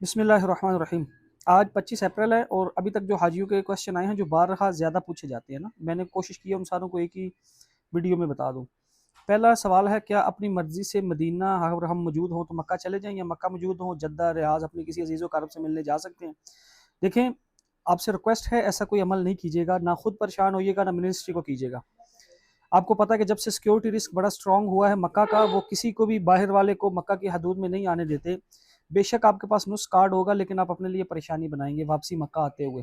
बिस्मिल्लाहिर्रहमानिर्रहीम। आज 25 अप्रैल है और अभी तक जो हाजियों के क्वेश्चन आए हैं जो बारहा ज़्यादा पूछे जाते हैं ना, मैंने कोशिश की है उन सारों को एक ही वीडियो में बता दूं। पहला सवाल है, क्या अपनी मर्जी से मदीना अगर हम मौजूद हों तो मक्का चले जाएं, या मक्का मौजूद हो जद्दा रियाज अपने किसी अजीज़ व कारब से मिलने जा सकते हैं? देखें, आपसे रिक्वेस्ट है, ऐसा कोई अमल नहीं कीजिएगा, ना खुद परेशान होइएगा ना मिनिस्ट्री को कीजिएगा। आपको पता है कि जब से सिक्योरिटी रिस्क बड़ा स्ट्रांग हुआ है मक्का का, वो किसी को भी बाहर वाले को मक्का की हदूद में नहीं आने देते। बेशक आपके पास नुस्ख कार्ड होगा, लेकिन आप अपने लिए परेशानी बनाएंगे वापसी मक्का आते हुए।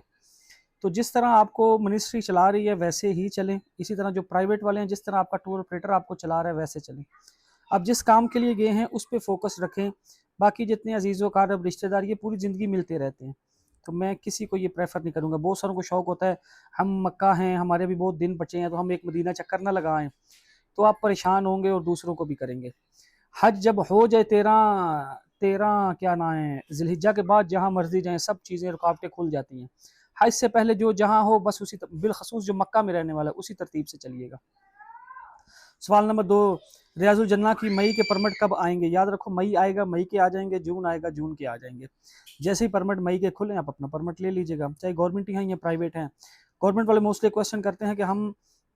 तो जिस तरह आपको मिनिस्ट्री चला रही है वैसे ही चलें, इसी तरह जो प्राइवेट वाले हैं जिस तरह आपका टूर ऑपरेटर आपको चला रहा है वैसे चलें। आप जिस काम के लिए गए हैं उस पर फोकस रखें। बाकी जितने अजीज़ कारब रिश्तेदार ये पूरी ज़िंदगी मिलते रहते हैं, तो मैं किसी को ये प्रेफर नहीं करूँगा। बहुत सारों को शौक होता है, हम मक्का हैं, हमारे भी बहुत दिन बचे हैं, तो हम एक मदीना चक्कर ना लगाएं। तो आप परेशान होंगे और दूसरों को भी करेंगे। हज जब हो जाए, तेरह तेरह क्या ना है जिलहिज्जा के बाद, जहाँ मर्जी जाएं सब चीज़ें रुकावटें खुल जाती हैं। हज से पहले जो जहाँ हो बस उसी बिलखसूस जो मक्का में रहने वाला है उसी तरतीब से चलिएगा। सवाल नंबर 2, रियाजुल जन्ना की मई के परमिट कब आएंगे? याद रखो, मई आएगा मई के आ जाएंगे, जून आएगा जून के आ जाएंगे। जैसे ही परमिट मई के खुले आप अपना परमिट ले लीजिएगा, चाहे गवर्नमेंट हैं या प्राइवेट हैं। गवर्नमेंट वाले मोस्टली क्वेश्चन करते हैं कि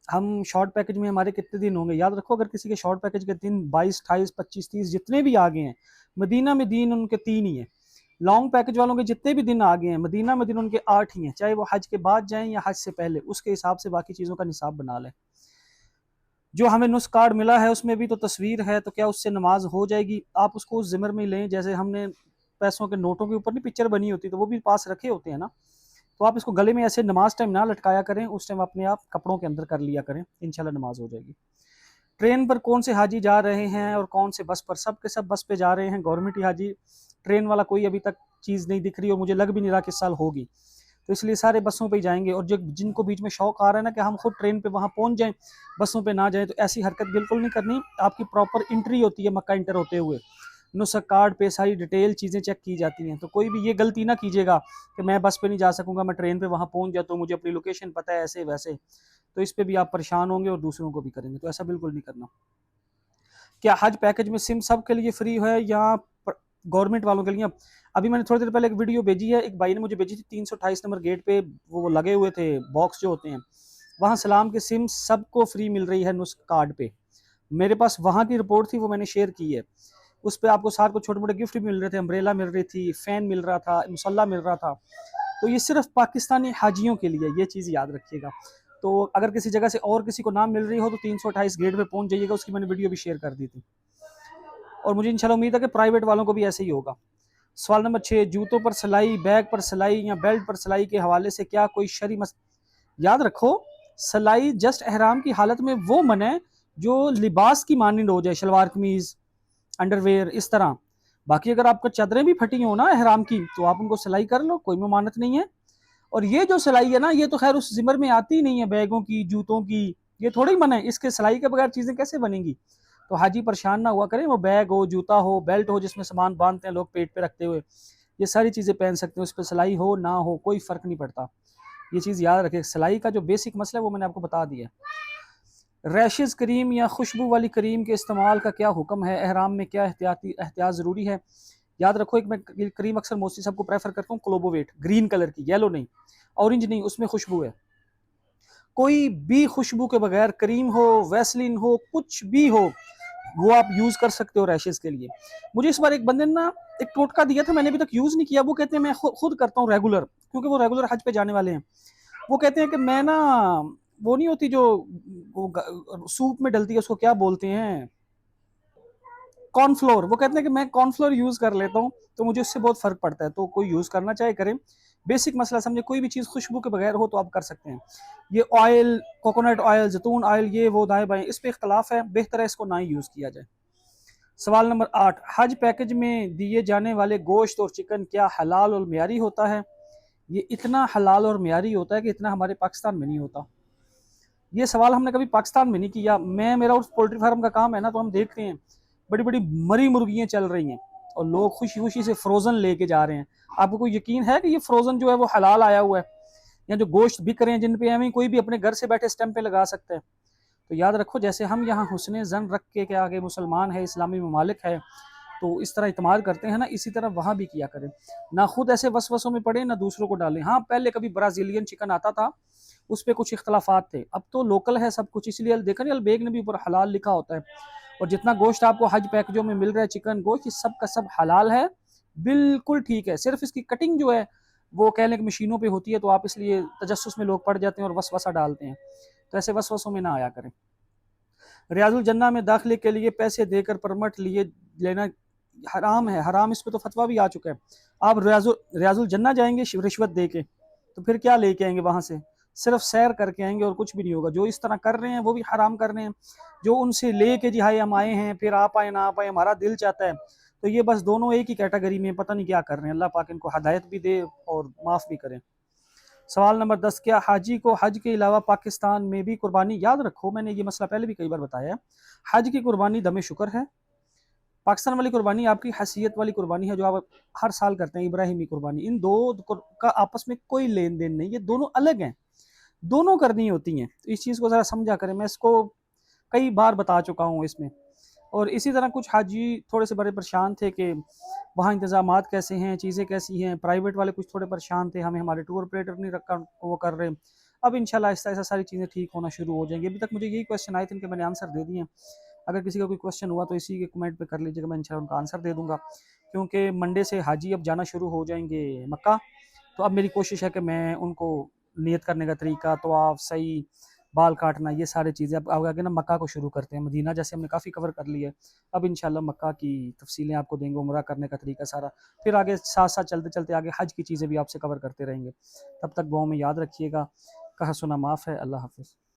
हम शॉर्ट पैकेज में हमारे कितने दिन होंगे। याद रखो, अगर किसी के शॉर्ट पैकेज के दिन 22, 28, 25, 30 जितने भी आ गए हैं, मदीना में दिन उनके 3 ही हैं। लॉन्ग पैकेज वालों के जितने भी दिन आ गए हैं, मदीना में दिन उनके 8 ही हैं, चाहे वो हज के बाद जाएं या हज से पहले, उसके हिसाब से बाकी चीज़ों का निसाब बना लें। जो हमें नुस्ख कार्ड मिला है उसमें भी तो तस्वीर है, तो क्या उससे नमाज हो जाएगी? आप उसको उस जिम्मे में लें, जैसे हमने पैसों के नोटों के ऊपर नहीं पिक्चर बनी होती, तो वो भी पास रखे होते हैं ना। तो आप इसको गले में ऐसे नमाज टाइम ना लटकाया करें, उस टाइम अपने आप कपड़ों के अंदर कर लिया करें, इंशाल्लाह नमाज हो जाएगी। ट्रेन पर कौन से हाजी जा रहे हैं और कौन से बस पर? सब के सब बस पे जा रहे हैं, गवर्नमेंट ही हाजी। ट्रेन वाला कोई अभी तक चीज़ नहीं दिख रही और मुझे लग भी नहीं रहा कि इस साल होगी, तो इसलिए सारे बसों पे ही जाएंगे। और जो जिनको बीच में शौक आ रहा है ना कि हम खुद ट्रेन पे वहाँ पहुँच जाएं, बसों पे ना जाएं, तो ऐसी हरकत बिल्कुल नहीं करनी। आपकी प्रॉपर एंट्री होती है मक्का इंटर होते हुए, नुस्ख कार्ड पे सारी डिटेल चीज़ें चेक की जाती हैं। तो कोई भी ये गलती ना कीजिएगा कि मैं बस पे नहीं जा सकूंगा, मैं ट्रेन पे वहाँ पहुँच जाता हूँ, मुझे अपनी लोकेशन पता है ऐसे वैसे। तो इस पर भी आप परेशान होंगे और दूसरों को भी करेंगे, तो ऐसा बिल्कुल नहीं करना। क्या हज पैकेज में सिम सब के लिए फ्री है या गवर्नमेंट वालों के लिए? अभी मैंने थोड़ी देर पहले एक वीडियो भेजी है, एक भाई ने मुझे भेजी थी, 328 नंबर गेट पे वो लगे हुए थे बॉक्स जो होते हैं, वहाँ सलाम के सिम सबको फ्री मिल रही है नुस्ख कार्ड पे। मेरे पास वहाँ की रिपोर्ट थी, वो मैंने शेयर की है। उस पर आपको सार को छोटे मोटे गिफ्ट भी मिल रहे थे, अम्ब्रेला मिल रही थी, फैन मिल रहा था, मुसल्ला मिल रहा था। तो ये सिर्फ पाकिस्तानी हाजियों के लिए, ये चीज़ याद रखिएगा। तो अगर किसी जगह से और किसी को ना मिल रही हो तो 328 गेट पे पहुंच जाइएगा, उसकी मैंने वीडियो भी शेयर कर दी थी। और मुझे इंशाल्लाह उम्मीद है कि प्राइवेट वालों को भी ऐसे ही होगा। सवाल नंबर 6, जूतों पर सिलाई, बैग पर सिलाई या बेल्ट पर सिलाई के हवाले से क्या कोई शरी मस? याद रखो, सिलाई जस्ट एहराम की हालत में वो मन है जो लिबास की मानिंद हो जाए, शलवार कमीज अंडरवेयर इस तरह। बाकी अगर आपको चादरें भी फटी हो ना एहराम की, तो आप उनको सिलाई कर लो, कोई ममानत नहीं है। और ये जो सिलाई है ना, ये तो खैर उस जिम्मर में आती ही नहीं है, बैगों की जूतों की, ये थोड़ी मन है, इसके सिलाई के बगैर चीज़ें कैसे बनेंगी? तो हाजी परेशान ना हुआ करें, वो बैग हो, जूता हो, बेल्ट हो जिसमें सामान बांधते हैं लोग पेट पे रखते हुए, ये सारी चीज़ें पहन सकते हैं, उस पर सिलाई हो ना हो कोई फ़र्क नहीं पड़ता। ये चीज़ याद रखें, सिलाई का जो बेसिक मसला है वो मैंने आपको बता दिया। रैशेज़ क्रीम या खुशबू वाली क्रीम के इस्तेमाल का क्या हुक्म है? एहराम में क्या एहतियात ज़रूरी है? याद रखो, एक मैं क्रीम अक्सर मोस्टली सबको प्रेफर करता हूँ, क्लोबोवेट, ग्रीन कलर की, येलो नहीं, ऑरेंज नहीं, उसमें खुशबू है। कोई भी खुशबू के बगैर क्रीम हो, वैसलीन हो, कुछ भी हो, वो आप यूज कर सकते हो रैशेज के लिए। मुझे इस बार एक बंदे ने ना एक टोटका दिया था, मैंने अभी तक यूज नहीं किया। वो कहते हैं मैं खुद करता हूँ रेगुलर, क्योंकि वो रेगुलर हज पे जाने वाले हैं। वो कहते हैं कि मैं ना, वो नहीं होती जो वो सूप में डलती है, उसको क्या बोलते हैं, कॉर्नफ्लोर। वो कहते हैं कि मैं कॉर्नफ्लोर यूज कर लेता हूँ, तो मुझे उससे बहुत फर्क पड़ता है। तो कोई यूज करना चाहे करें, बेसिक मसला समझे, कोई भी चीज़ खुशबू के बगैर हो तो आप कर सकते हैं। ये ऑयल, कोकोनट ऑयल, जैतून ऑयल, ये वो दाएं बाएं, इस पर इख्तलाफ है, बेहतर है इसको ना ही यूज़ किया जाए। सवाल नंबर 8, हज पैकेज में दिए जाने वाले गोश्त और चिकन क्या हलाल और म्यारी होता है? ये इतना हलाल और म्यारी होता है कि इतना हमारे पाकिस्तान में नहीं होता। ये सवाल हमने कभी पाकिस्तान में नहीं किया। मेरा उस पोल्ट्री फार्म का काम है ना, तो हम देखते हैं बड़ी बड़ी मरी मुर्गियां चल रही हैं और लोग खुशी खुशी से फ्रोजन लेके जा रहे हैं। आपको कोई यकीन है कि ये फ्रोजन जो है वो हलाल आया हुआ है? या जो गोश्त बिक रहे हैं जिन पे हमें कोई भी अपने घर से बैठे स्टैंप पे लगा सकता है? तो याद रखो, जैसे हम यहाँ हुस्ने जन रख के आगे मुसलमान है, इस्लामी ममालिक है, तो इस तरह इत्माद करते हैं ना, इसी तरह वहाँ भी किया करें, ना खुद ऐसे वसवसों में पड़े ना दूसरों को डालें। हाँ, पहले कभी ब्राज़ीलियन चिकन आता था, उस पे कुछ इख्तलाफात थे, अब तो लोकल है सब कुछ, इसलिए देखा नहीं अलबेग ने भी ऊपर हलाल लिखा होता है। और जितना गोश्त आपको हज पैकेजों में मिल रहा है चिकन गोश्त, ये सब का सब हलाल है, बिल्कुल ठीक है। सिर्फ इसकी कटिंग जो है वो कह लें कि मशीनों पे होती है, तो आप इसलिए तजस्सुस में लोग पड़ जाते हैं और वसवसा डालते हैं, तो ऐसे वसवसों में ना आया करें। रियाजुल जन्ना में दाखिले के लिए पैसे देकर परमिट लिए लेना हराम है, हराम इस पे तो फतवा भी आ चुका है। आप रियाजुल जन्ना जाएंगे रिश्वत दे के, तो फिर क्या लेके आएंगे वहां से? सिर्फ सैर करके आएंगे और कुछ भी नहीं होगा। जो इस तरह कर रहे हैं वो भी हराम कर रहे हैं, जो उनसे ले के जी हाय हम आए हैं, फिर आप आए ना आप आए हमारा दिल चाहता है, तो ये बस दोनों एक ही कैटेगरी में पता नहीं क्या कर रहे हैं। अल्लाह पाक इनको हदायत भी दे और माफ़ भी करें। सवाल नंबर 10, क्या हाजी को हज के अलावा पाकिस्तान में भी कुर्बानी, याद रखो मैंने ये मसला पहले भी कई बार बताया है, हज की कुर्बानी दमे शुक्र है, पाकिस्तान वाली कुर्बानी आपकी हैसियत वाली कुर्बानी है जो आप हर साल करते हैं, इब्राहिमी कुर्बानी। इन दो का आपस में कोई लेन देन नहीं, ये दोनों अलग हैं, दोनों करनी होती हैं, तो इस चीज़ को ज़रा समझा करें, मैं इसको कई बार बता चुका हूँ इसमें। और इसी तरह कुछ हाजी थोड़े से बड़े परेशान थे कि वहाँ इंतजामात कैसे हैं, चीज़ें कैसी हैं, प्राइवेट वाले कुछ थोड़े परेशान थे, हमें हमारे टूर ऑपरेटर नहीं रखा वो कर रहे। अब इंशाल्लाह आहिस्ता आहिस्ता सारी चीज़ें ठीक होना शुरू हो जाएंगी। अभी तक मुझे यही क्वेश्चन आए थे, इनके मैंने आंसर दे दिए हैं। अगर किसी का कोई क्वेश्चन हुआ तो इसी के कमेंट पे कर लीजिएगा, मैं इंशाल्लाह उनका आंसर दे दूंगा। क्योंकि मंडे से हाजी अब जाना शुरू हो जाएंगे मक्का, तो अब मेरी कोशिश है कि मैं उनको नियत करने का तरीका, तो आप सही, बाल काटना, ये सारी चीज़ें अब आगे ना मक्का को शुरू करते हैं। मदीना जैसे हमने काफ़ी कवर कर लिया है, अब इंशाल्लाह मक्का की तफसीलें आपको देंगे, उम्रा करने का तरीका सारा, फिर आगे साथ साथ चलते चलते आगे हज की चीज़ें भी आपसे कवर करते रहेंगे। तब तक दुआ में याद रखिएगा, कहा सुना माफ़ है। अल्लाह हाफिज़।